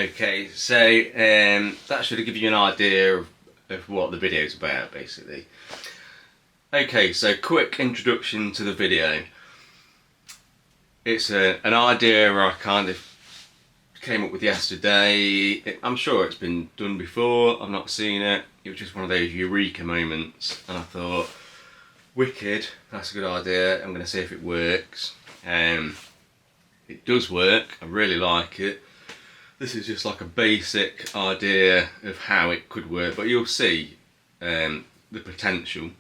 Okay, so that should give you an idea of what the video is about, basically. Okay, so quick introduction to the video. It's an idea I kind of came up with yesterday. I'm sure it's been done before, I've not seen it. It was just one of those eureka moments, and I thought, wicked, that's a good idea, I'm going to see if it works. It does work, I really like it. This is just like a basic idea of how it could work, but you'll see the potential.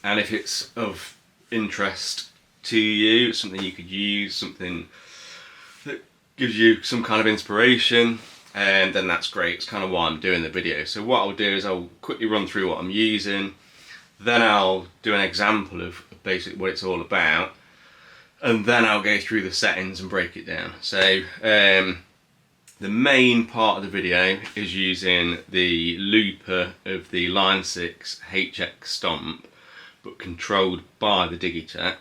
And if it's of interest to you, something you could use, something that gives you some kind of inspiration, and then that's great. It's kind of why I'm doing the video. So what I'll do is I'll quickly run through what I'm using, then I'll do an example of basically what it's all about, and then I'll go through the settings and break it down. So the main part of the video is using the looper of the Line 6 HX Stomp, but controlled by the Digitakt.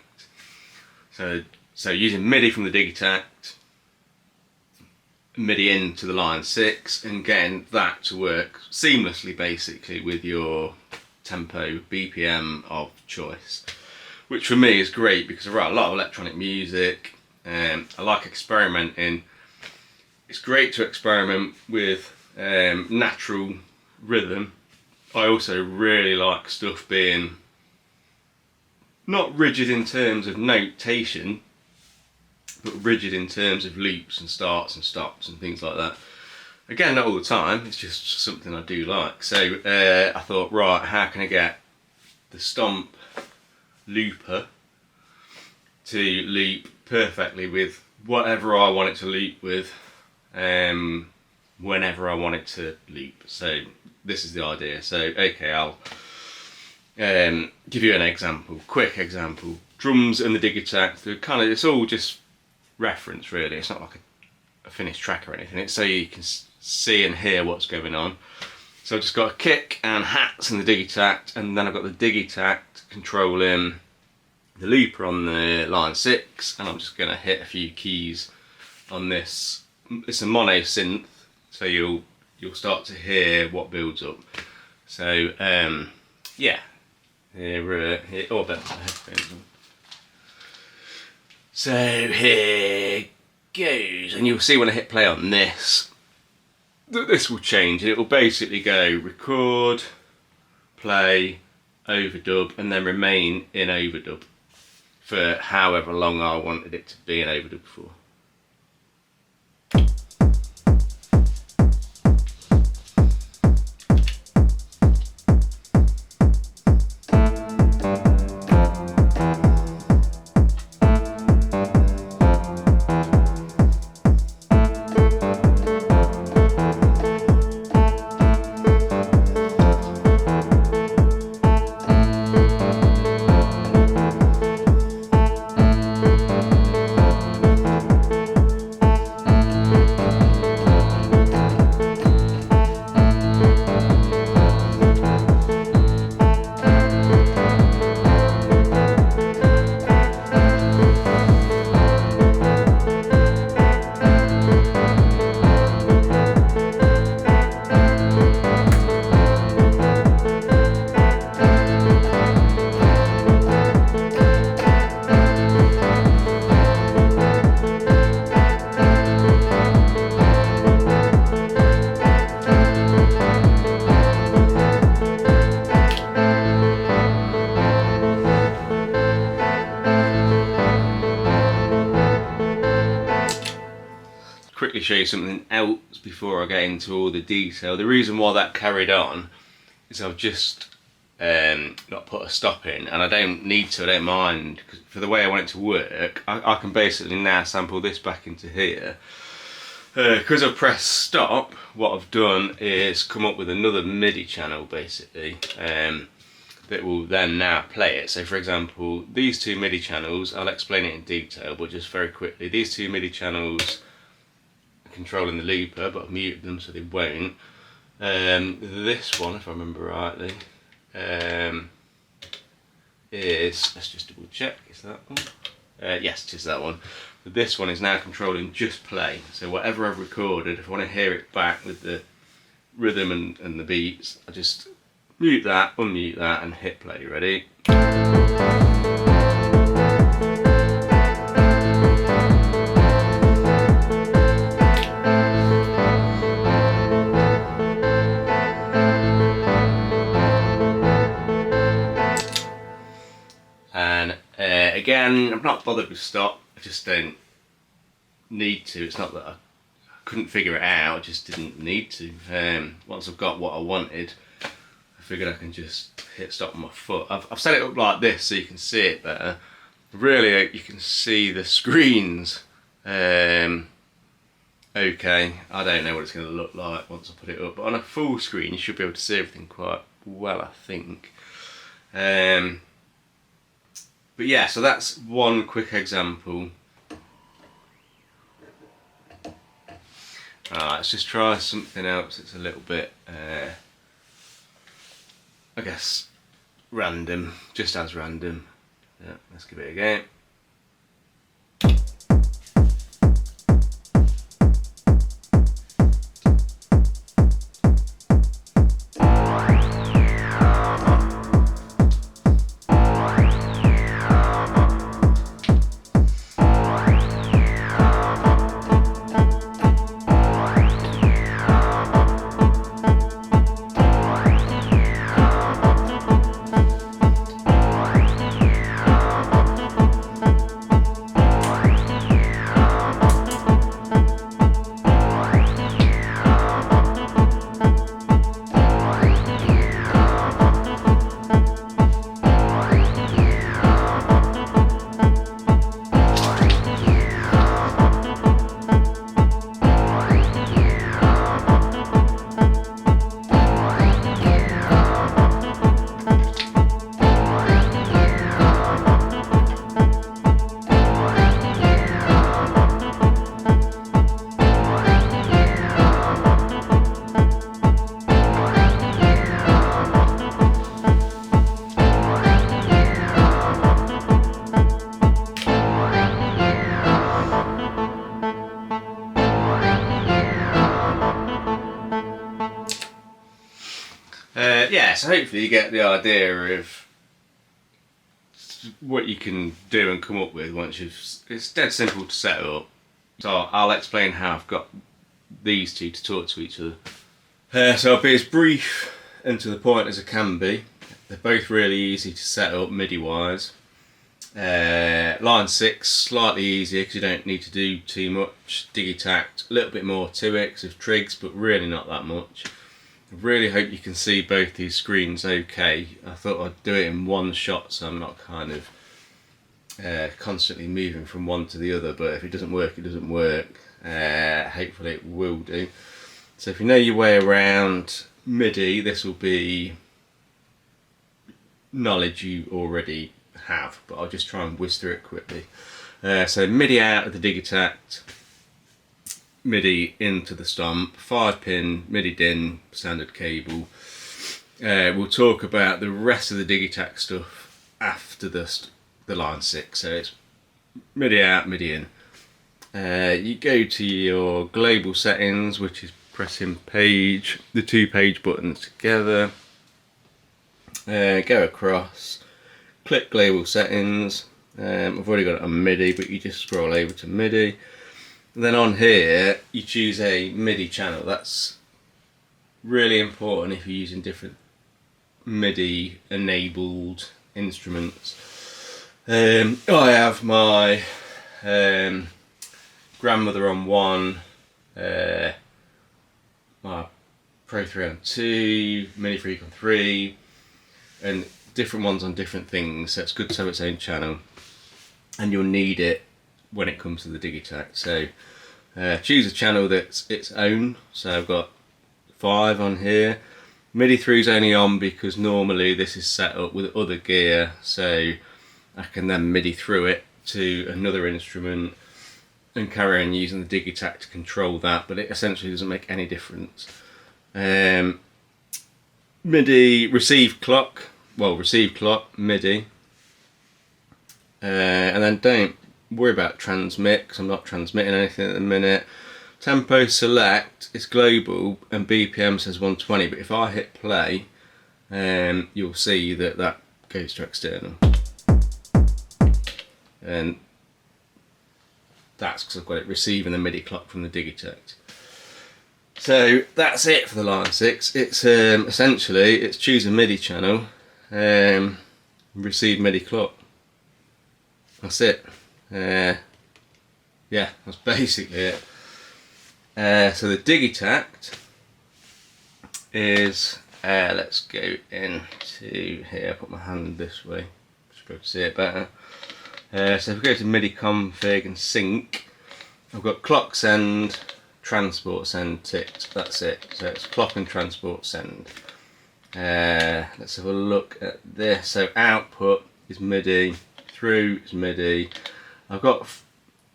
So using MIDI from the Digitakt, MIDI into the Line 6, and getting that to work seamlessly basically with your tempo BPM of choice. Which for me is great because I write a lot of electronic music and I like experimenting. It's great to experiment with natural rhythm. I also really like stuff being not rigid in terms of notation, but rigid in terms of loops and starts and stops and things like that. Again, not all the time, it's just something I do like. So I thought, right, how can I get the Stomp looper to loop perfectly with whatever I want it to loop with, whenever I want it to loop. So this is the idea. So okay, I'll give you an example, quick example. Drums and the Digitakt, it's all just reference really. It's not like a finished track or anything. It's so you can see and hear what's going on. So I've just got a kick and hats in the Digitakt, and then I've got the Digitakt controlling the looper on the Line 6, and I'm just going to hit a few keys on this. It's a mono synth, so you'll start to hear what builds up. So yeah, here oh, better headphones on. So here goes, and you'll see when I hit play on this, that this will change. It will basically go record, play, overdub, and then remain in overdub for however long I wanted it to be in overdub for. Quickly show you something else before I get into all the detail. The reason why that carried on is I've just not put a stop in, and I don't need to, I don't mind, because for the way I want it to work, I can basically now sample this back into here. Because I've pressed stop, what I've done is come up with another MIDI channel basically that will then now play it. So for example, these two MIDI channels, I'll explain it in detail, but just very quickly, these two MIDI channels controlling the looper, but I've muted them so they won't. This one, if I remember rightly, is, let's just double check, is that one? Yes, it is that one. This one is now controlling just play. So whatever I've recorded, if I want to hear it back with the rhythm and the beats, I just mute that, unmute that, and hit play. Ready? And again, I'm not bothered with stop. I just don't need to. It's not that I couldn't figure it out, I just didn't need to. Once I've got what I wanted, I figured I can just hit stop with my foot. I've set it up like this so you can see it better. Really, you can see the screens. Okay, I don't know what it's going to look like once I put it up, but on a full screen you should be able to see everything quite well, I think. But yeah, so that's one quick example. Alright, let's just try something else. It's a little bit, I guess, random, just as random. Yeah, let's give it a go. Yeah, so hopefully you get the idea of what you can do and come up with once you've... It's dead simple to set up. So I'll explain how I've got these two to talk to each other. So I'll be as brief and to the point as I can be. They're both really easy to set up MIDI wise. Line 6, slightly easier because you don't need to do too much. Digitakt, a little bit more to it because of trigs, but really not that much. I really hope you can see both these screens okay. I thought I'd do it in one shot so I'm not kind of constantly moving from one to the other, but if it doesn't work, it doesn't work. Hopefully it will do. So if you know your way around MIDI, this will be knowledge you already have, but I'll just try and whiz through it quickly. So MIDI out of the Digitakt, MIDI into the stomp, 5-pin MIDI DIN standard cable. We'll talk about the rest of the Digitakt stuff after the line 6. So it's MIDI out, MIDI in. You go to your global settings, which is pressing page, the 2 page buttons together. Go across, click global settings. I've already got it on MIDI, but you just scroll over to MIDI. And then on here, you choose a MIDI channel. That's really important if you're using different MIDI enabled instruments. I have my grandmother on 1, my Pro 3 on 2, Mini Freak on 3, and different ones on different things. So it's good to have its own channel, and you'll need it when it comes to the Digitakt. So choose a channel that's its own. So I've got 5 on here. MIDI through is only on because normally this is set up with other gear, so I can then MIDI through it to another instrument and carry on using the Digitakt to control that, but it essentially doesn't make any difference. MIDI receive clock, MIDI, and then don't worry about transmit because I'm not transmitting anything at the minute. Tempo select is global and BPM says 120, but if I hit play, you'll see that that goes to external. And that's because I've got it receiving the MIDI clock from the Digitakt. So that's it for the line 6. It's essentially it's choose a MIDI channel, receive MIDI clock. That's it. Yeah, that's basically it. So the Digitakt is let's go into here. Put my hand this way, just be able to see it better. So if we go to MIDI config and sync, I've got clock send, transport send ticked. That's it. So it's clock and transport send. Let's have a look at this. So output is MIDI, through is MIDI. I've got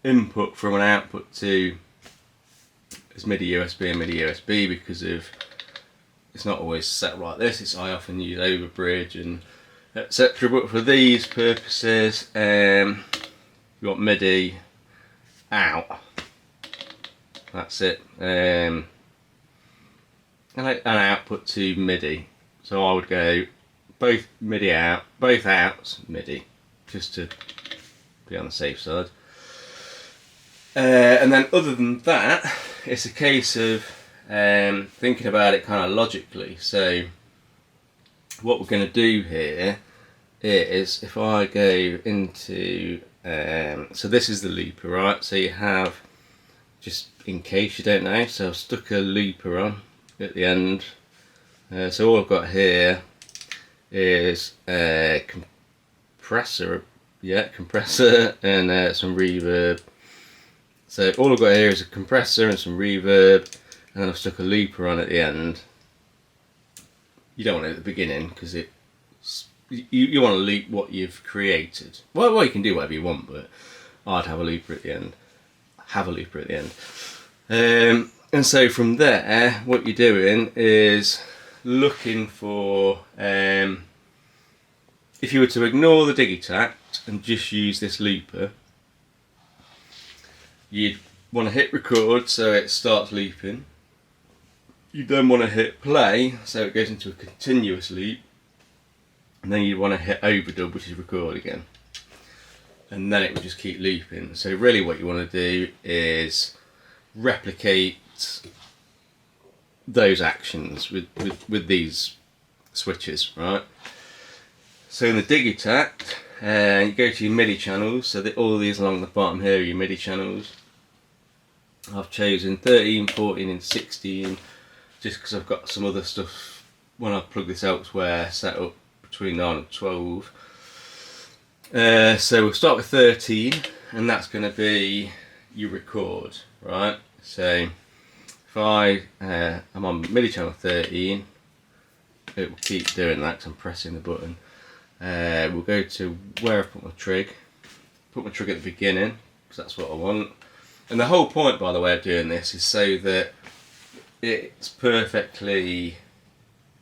input from an output to is MIDI USB and MIDI USB because of it's not always set like this. I often use overbridge and etc. But for these purposes, you got MIDI out. That's it. And an output to MIDI. So I would go both MIDI out, both outs MIDI, just to be on the safe side. And then other than that, it's a case of thinking about it kind of logically. So what we're going to do here is if I go into so this is the looper, right? So you have, just in case you don't know, so I've stuck a looper on at the end. So all I've got here is a compressor, compressor and some reverb. So all I've got here is a compressor and some reverb, and then I've stuck a looper on at the end. You don't want it at the beginning because you want to loop what you've created. Well, you can do whatever you want, but I'd have a looper at the end. And so from there, what you're doing is looking for, if you were to ignore the Digitakt and just use this looper, you'd want to hit record so it starts looping. You then want to hit play so it goes into a continuous loop, and then you want to hit overdub, which is record again, and then it will just keep looping. So really what you want to do is replicate those actions with these switches, right? So in the Digitakt, you go to your MIDI channels, so that all these along the bottom here are your MIDI channels. I've chosen 13, 14 and 16 just because I've got some other stuff when I plug this elsewhere set up between 9 and 12. So we'll start with 13, and that's going to be your record, right? So if I'm on MIDI channel 13, it will keep doing that because I'm pressing the button. We'll go to where I put my trig at the beginning because that's what I want. And the whole point, by the way, of doing this is so that it's perfectly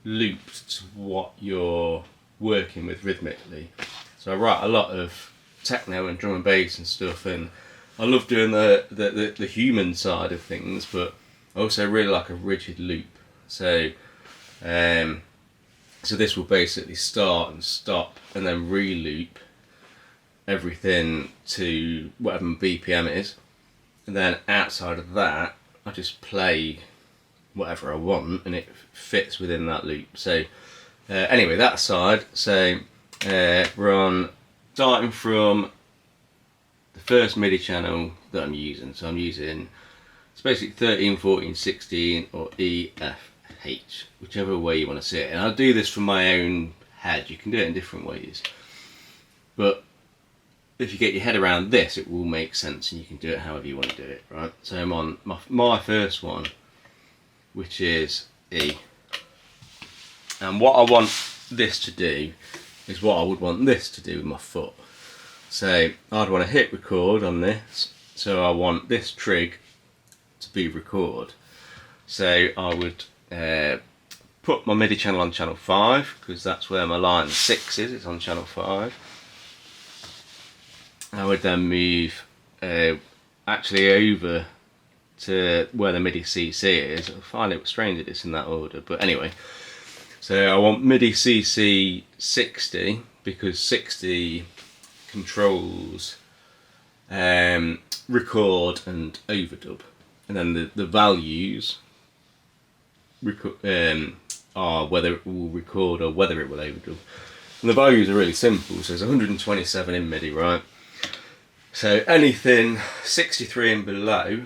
looped to what you're working with rhythmically. So I write a lot of techno and drum and bass and stuff, and I love doing the human side of things, but I also really like a rigid loop. So so this will basically start and stop and then re-loop everything to whatever BPM it is, and then outside of that I just play whatever I want and it fits within that loop. So anyway, that aside, so we're on starting from the first MIDI channel that I'm using. So I'm using, it's basically 13, 14, 16 or E, F, H, whichever way you want to see it. And I'll do this from my own head. You can do it in different ways, but if you get your head around this, it will make sense and you can do it however you want to do it, right? So I'm on my first one, which is E. And what I want this to do is what I would want this to do with my foot. So I'd want to hit record on this, so I want this trig to be record. So I would put my MIDI channel on channel 5 because that's where my line 6 is, it's on channel 5. I would then move actually over to where the MIDI CC is. I find it strange that it's in that order, but anyway. So I want MIDI CC 60 because 60 controls record and overdub, and then the values are whether it will record or whether it will overdub. And the values are really simple. So there's 127 in MIDI, right? So anything 63 and below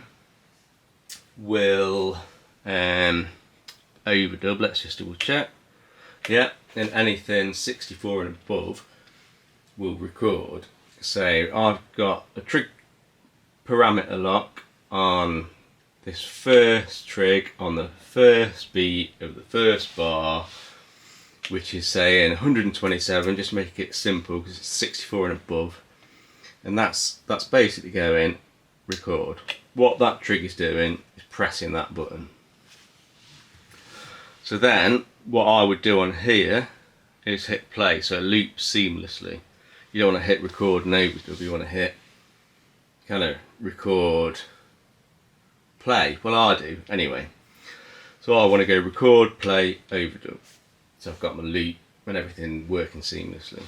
will overdub. Let's just double check. Yeah, and anything 64 and above will record. So I've got a trig parameter lock on this first trig on the first beat of the first bar, which is saying 127, just make it simple because it's 64 and above, and that's basically going record. What that trig is doing is pressing that button. So then what I would do on here is hit play, so it loops seamlessly. You don't want to hit record and overdub, you want to hit kind of record play. Well, I do anyway. So I want to go record, play, overdub. So I've got my loop and everything working seamlessly.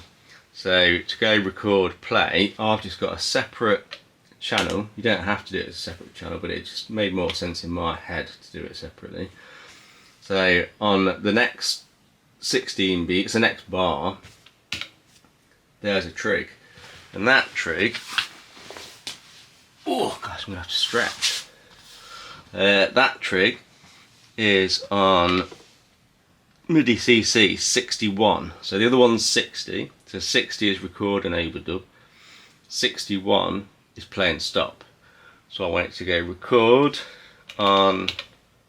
So to go record, play, I've just got a separate channel. You don't have to do it as a separate channel, but it just made more sense in my head to do it separately. So on the next 16 beats, the next bar, there's a trig. And that trig, oh gosh, I'm going to have to stretch. That trig is on MIDI CC 61. So the other one's 60. So 60 is record and overdub. 61 is play and stop. So I want it to go record on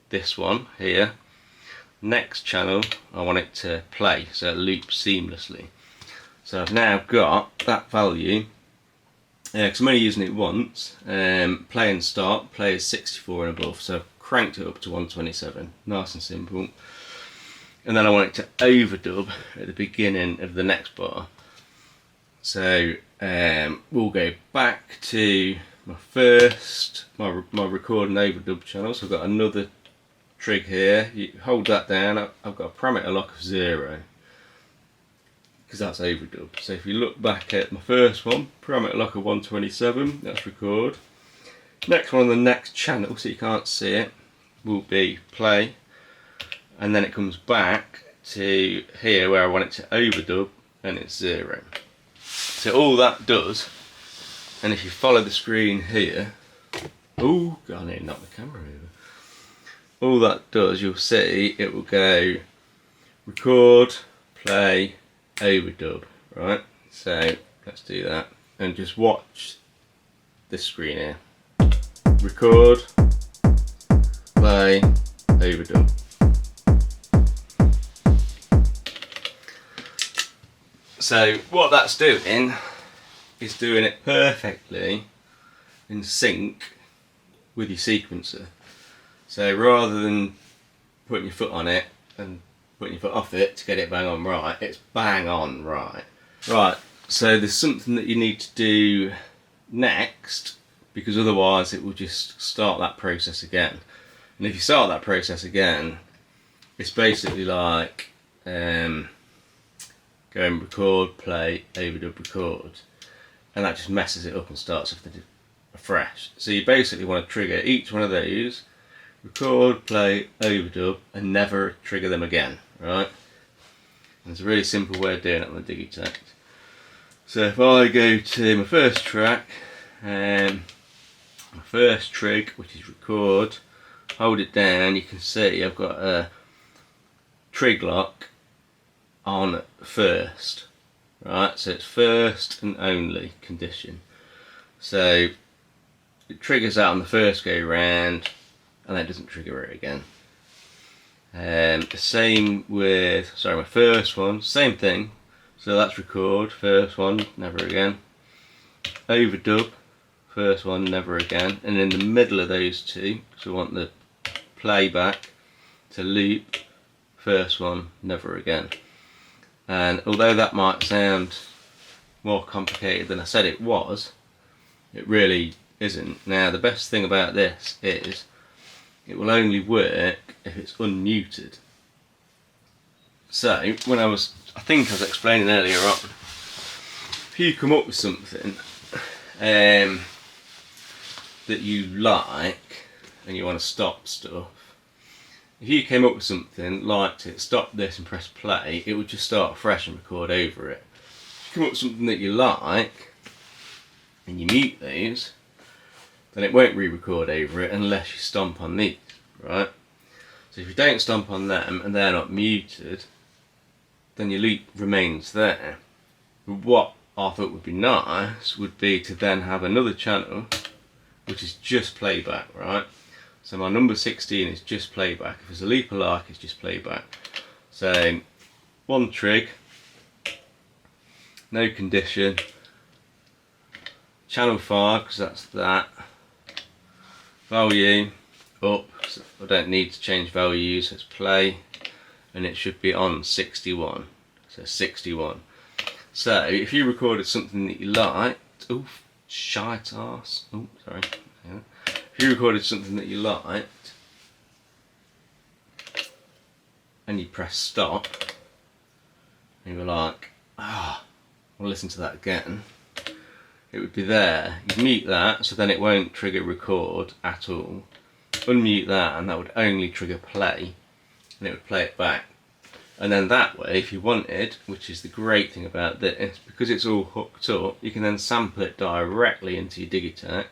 this one here. Next channel, I want it to play, so it loops seamlessly. So I've now got that value, because I'm only using it once. Play and start, play is 64 and above, so I've cranked it up to 127, nice and simple. And then I want it to overdub at the beginning of the next bar. So we'll go back to my record and overdub channel. So I've got another trig here. You hold that down. I've got a parameter lock of 0 because that's overdub. So if you look back at my first one, parameter lock of 127, that's record. Next one on the next channel, so you can't see it, will be play, and then it comes back to here where I want it to overdub, and it's 0. So all that does, and if you follow the screen here, oh god, I need to knock the camera over. All that does, you'll see it will go record, play, overdub, right? So let's do that and just watch this screen here. Record, play, overdub. So what that's doing is doing it perfectly in sync with your sequencer. So rather than putting your foot on it and putting your foot off it to get it bang on right, it's bang on right. Right, so there's something that you need to do next, because otherwise it will just start that process again. And if you start that process again, it's basically like going record, play, overdub, record, and that just messes it up and starts afresh. So you basically want to trigger each one of those, record, play, overdub, and never trigger them again, right? And it's a really simple way of doing it on the Digitakt. So if I go to my first track, my first trig, which is record, hold it down, you can see I've got a trig lock on first, right? So it's first and only condition. So it triggers out on the first go round, and then it doesn't trigger it again. The same with, sorry, my first one, same thing. So that's record, first one, never again. Overdub, first one, never again. And in the middle of those two, so we want the playback to loop, first one, never again. And although that might sound more complicated than I said it was, It really isn't. Now the best thing about this is it will only work if it's unmuted. So when I think I was explaining earlier on, if you come up with something that you like and you want to stop stuff, if you came up with something, liked it, stopped this and press play, it would just start fresh and record over it. If you come up with something that you like and you mute these, then it won't re-record over it unless you stomp on these, right? So if you don't stomp on them and they're not muted, then your loop remains there. But what I thought would be nice would be to then have another channel which is just playback, right? So my number 16 is just playback. If it's a loop alike, it's just playback. So one trig, no condition, channel 5 because that's that, value up, so I don't need to change values, let's play, and it should be on 61, so 61. So if you recorded something that you liked, oh shite arse, oh sorry, yeah. If you recorded something that you liked and you press stop and you were like, I'll listen to that again, it would be there. You mute that so then it won't trigger record at all. Unmute that and that would only trigger play and it would play it back. And then that way, if you wanted, which is the great thing about this, because it's all hooked up, you can then sample it directly into your Digitakt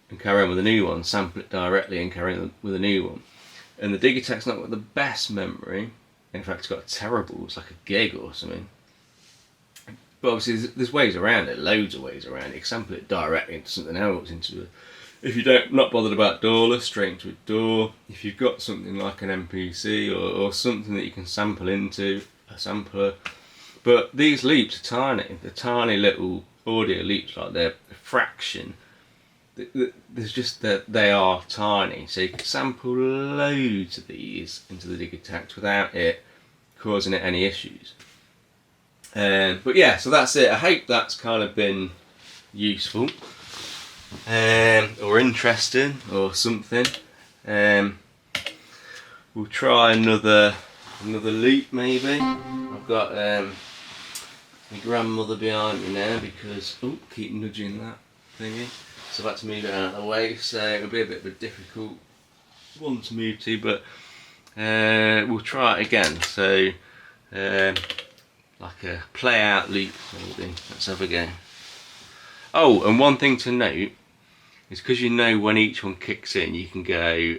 and carry on with a new one, sample it directly and carry on with a new one. And the Digitakt's not got the best memory, in fact it's got a terrible, it's like a gig or something. But obviously there's ways around it, loads of ways around it. You can sample it directly into something else, if you're not bothered about DAWless, straight into a DAW. If you've got something like an MPC or something that you can sample into, a sampler. But these loops are tiny, they're tiny little audio loops, like they're a fraction. There's just that they are tiny, so you can sample loads of these into the Digitakt without it causing it any issues. But yeah, so that's it. I hope that's kind of been useful. Or interesting or something. We'll try another loop maybe. I've got my grandmother behind me now because keep nudging that thingy, so I've had to move it out of the way, so it'll be a bit of a difficult one to move to, but we'll try it again. So like a play out loop maybe. Let's have a go. Oh, and one thing to note is because you know when each one kicks in, you can go,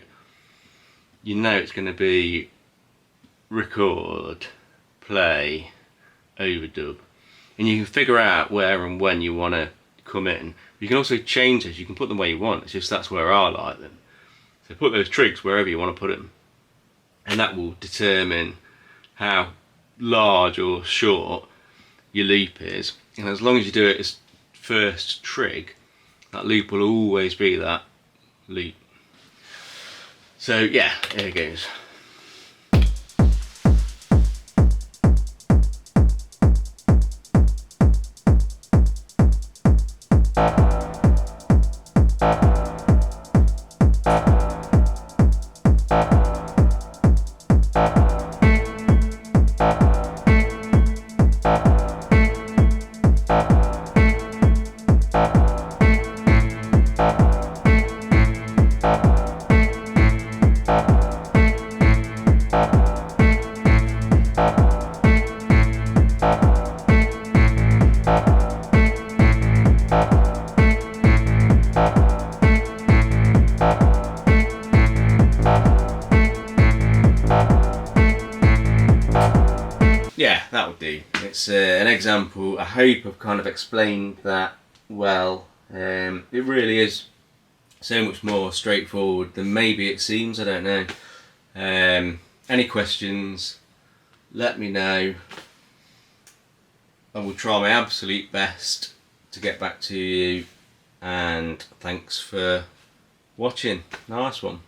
you know it's going to be record, play, overdub, and you can figure out where and when you want to come in. You can also change this, you can put them where you want, it's just that's where I like them. So put those trigs wherever you want to put them, and that will determine how large or short your loop is, and as long as you do it as first trig, that loop will always be that loop. So yeah, here it goes. Yeah, that would do. It's an example. I hope I've kind of explained that well. It really is so much more straightforward than maybe it seems, I don't know. Any questions, let me know. I will try my absolute best to get back to you, and thanks for watching. Nice one.